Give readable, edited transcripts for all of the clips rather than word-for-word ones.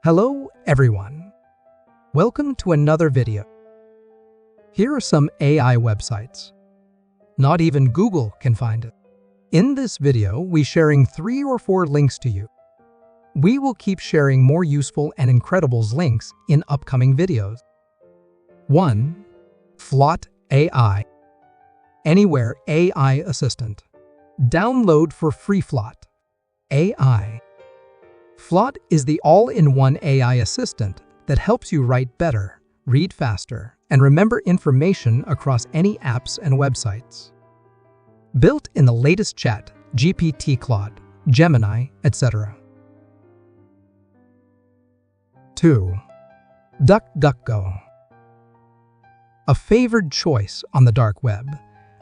Hello everyone. Welcome to another video. Here are some AI websites. Not even Google can find it. In this video, we're sharing 3 or 4 links to you. We will keep sharing more useful and incredibles links in upcoming videos. 1. Flot AI. Anywhere AI Assistant. Download for free Flot AI. Flot is the all-in-one AI assistant that helps you write better, read faster, and remember information across any apps and websites. Built in the latest chat, GPT, Claude, Gemini, etc. 2. DuckDuckGo. A favored choice on the dark web,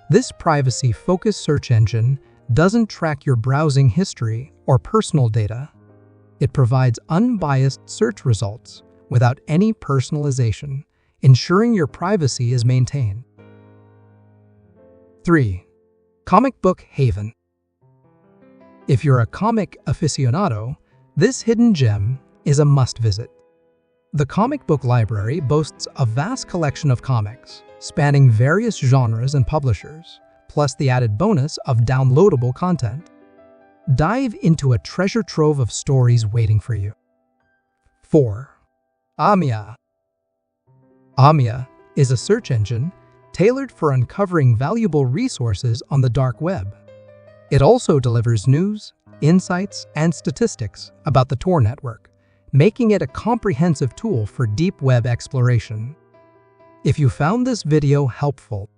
this privacy-focused search engine doesn't track your browsing history or personal data. It provides unbiased search results without any personalization, ensuring your privacy is maintained. 3. Comic Book Haven. If you're a comic aficionado, this hidden gem is a must-visit. The comic book library boasts a vast collection of comics, spanning various genres and publishers, plus the added bonus of downloadable content. Dive into a treasure trove of stories waiting for you. 4. Amia. Amia is a search engine tailored for uncovering valuable resources on the dark web. It also delivers news, insights, and statistics about the Tor network, making it a comprehensive tool for deep web exploration. If you found this video helpful,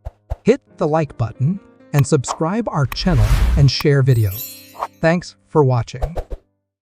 hit the like button and subscribe our channel and share videos. Thanks for watching.